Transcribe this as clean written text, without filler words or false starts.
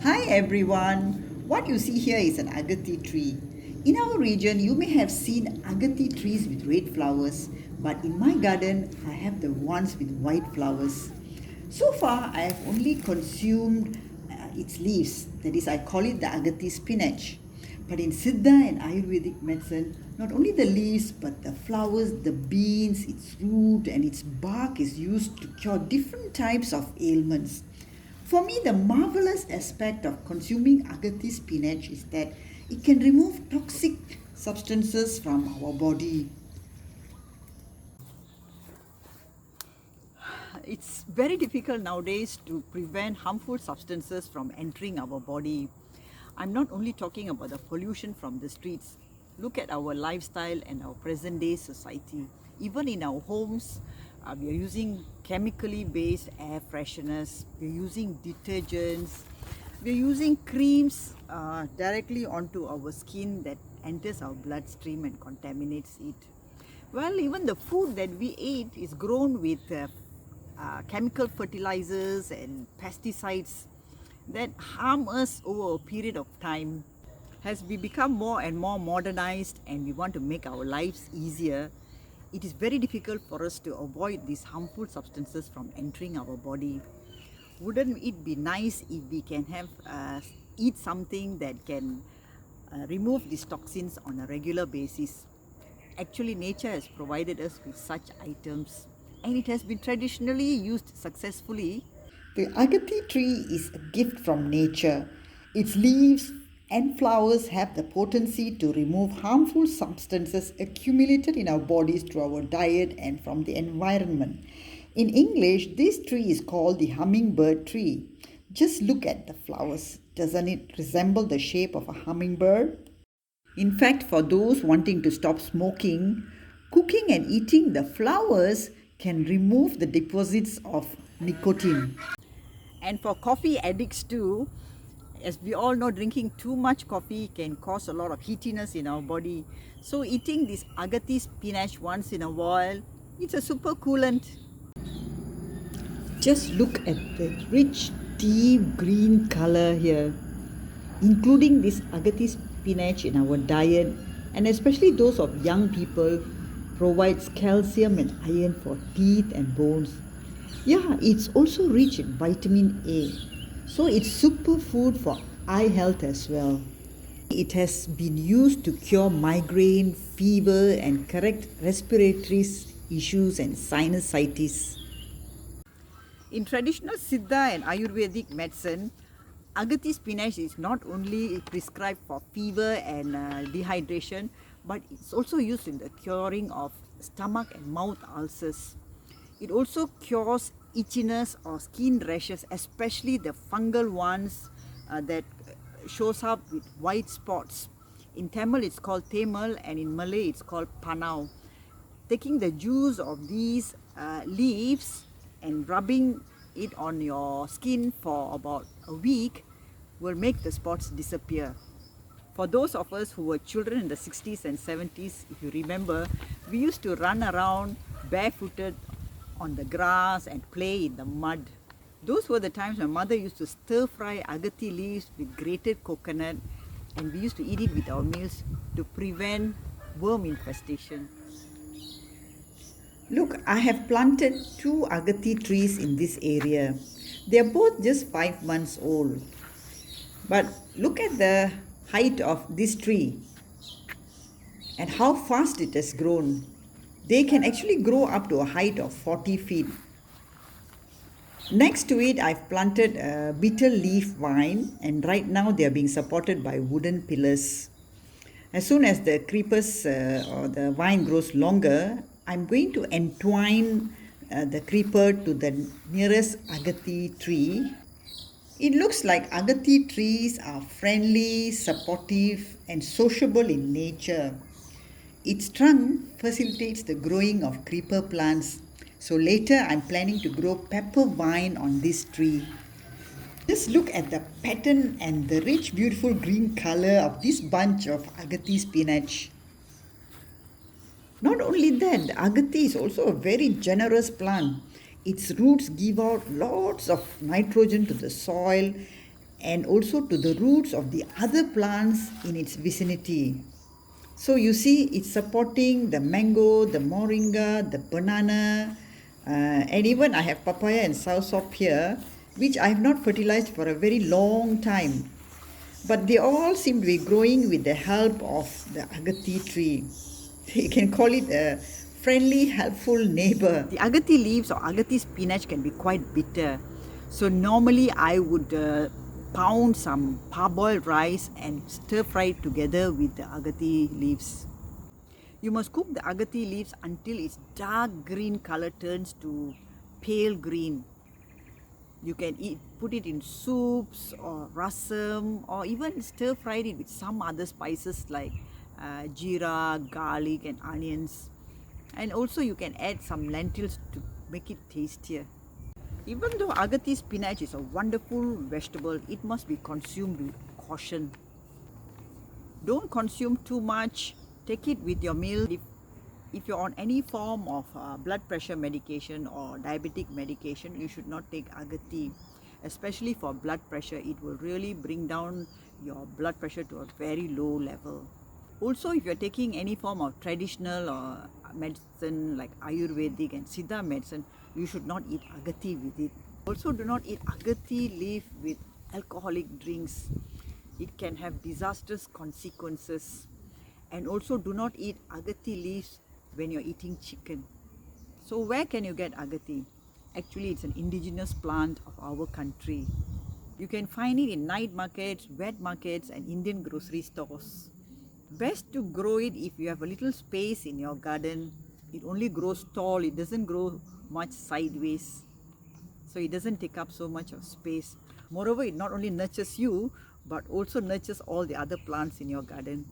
Hi everyone. What you see here is an Agathi tree. In our region, you may have seen Agathi trees with red flowers, but in my garden, I have the ones with white flowers. So far, I have only consumed its leaves. That is, I call it the Agathi spinach. But in Siddha and Ayurvedic medicine, not only the leaves, but the flowers, the beans, its root, and its bark is used to cure different types of ailments. For me, the marvelous aspect of consuming Agathi spinach is that it can remove toxic substances from our body. It's very difficult nowadays to prevent harmful substances from entering our body. I'm not only talking about the pollution from the streets. Look at our lifestyle and our present day society. Even in our homes, we are using chemically based air fresheners, we're using detergents, we're using creams directly onto our skin that enters our bloodstream and contaminates it. Well, even the food that we eat is grown with chemical fertilizers and pesticides that harm us over a period of time. As we become more and more modernized and we want to make our lives easier, it is very difficult for us to avoid these harmful substances from entering our body. Wouldn't it be nice if we can have eat something that can remove these toxins on a regular basis? Actually, nature has provided us with such items and it has been traditionally used successfully. The Agathi tree is a gift from nature. Its leaves and flowers have the potency to remove harmful substances accumulated in our bodies through our diet and from the environment. In English, this tree is called the hummingbird tree. Just look at the flowers. Doesn't it resemble the shape of a hummingbird? In fact, for those wanting to stop smoking, cooking and eating the flowers can remove the deposits of nicotine. And for coffee addicts too, as we all know, drinking too much coffee can cause a lot of heatiness in our body. So eating this Agathi spinach once in a while, it's a super coolant. Just look at the rich deep green color here, including this Agathi spinach in our diet, and especially those of young people, provides calcium and iron for teeth and bones. Yeah, it's also rich in vitamin A. So it's superfood for eye health as well. It has been used to cure migraine, fever, and correct respiratory issues and sinusitis. In traditional Siddha and Ayurvedic medicine, Agathi spinach is not only prescribed for fever and dehydration, but it's also used in the curing of stomach and mouth ulcers. It also cures itchiness or skin rashes, especially the fungal ones that shows up with white spots. In Tamil it's called Temal and in Malay it's called Panau. Taking the juice of these leaves and rubbing it on your skin for about a week will make the spots disappear. For those of us who were children in the 60s and 70s, if you remember, we used to run around barefooted on the grass and play in the mud. Those were the times my mother used to stir fry Agathi leaves with grated coconut, and we used to eat it with our meals to prevent worm infestation. Look, I have planted two Agathi trees in this area. They are both just 5 months old. But look at the height of this tree and how fast it has grown. They can actually grow up to a height of 40 feet. Next to it, I've planted a betel leaf vine, and right now they are being supported by wooden pillars. As soon as the creepers or the vine grows longer, I'm going to entwine the creeper to the nearest Agathi tree. It looks like Agathi trees are friendly, supportive, and sociable in nature. Its trunk facilitates the growing of creeper plants. So later I'm planning to grow pepper vine on this tree. Just look at the pattern and the rich beautiful green color of this bunch of Agathi spinach. Not only that, the Agathi is also a very generous plant. Its roots give out lots of nitrogen to the soil and also to the roots of the other plants in its vicinity. So you see, it's supporting the mango, the moringa, the banana, and even I have papaya and soursop here, which I have not fertilized for a very long time. But they all seem to be growing with the help of the Agathi tree. You can call it a friendly, helpful neighbor. The Agathi leaves or Agathi spinach can be quite bitter. So normally I would pound some parboiled rice and stir fry it together with the Agathi leaves. You must cook the Agathi leaves until its dark green color turns to pale green. You can put it in soups or rasam, or even stir fry it with some other spices like jeera, garlic and onions. And also you can add some lentils to make it tastier. Even though Agathi spinach is a wonderful vegetable, it must be consumed with caution. Don't consume too much. Take it with your meal. If you're on any form of blood pressure medication or diabetic medication, you should not take Agathi. Especially for blood pressure, it will really bring down your blood pressure to a very low level. Also, if you're taking any form of traditional or medicine like Ayurvedic and Siddha medicine, you should not eat Agathi with it. Also, do not eat Agathi leaf with alcoholic drinks. It can have disastrous consequences. And also, do not eat Agathi leaves when you're eating chicken. So where can you get Agathi? Actually, it's an indigenous plant of our country. You can find it in night markets, wet markets and Indian grocery stores. Best to grow it if you have a little space in your garden. It only grows tall, it doesn't grow much sideways. So it doesn't take up so much of space. Moreover, it not only nurtures you, but also nurtures all the other plants in your garden.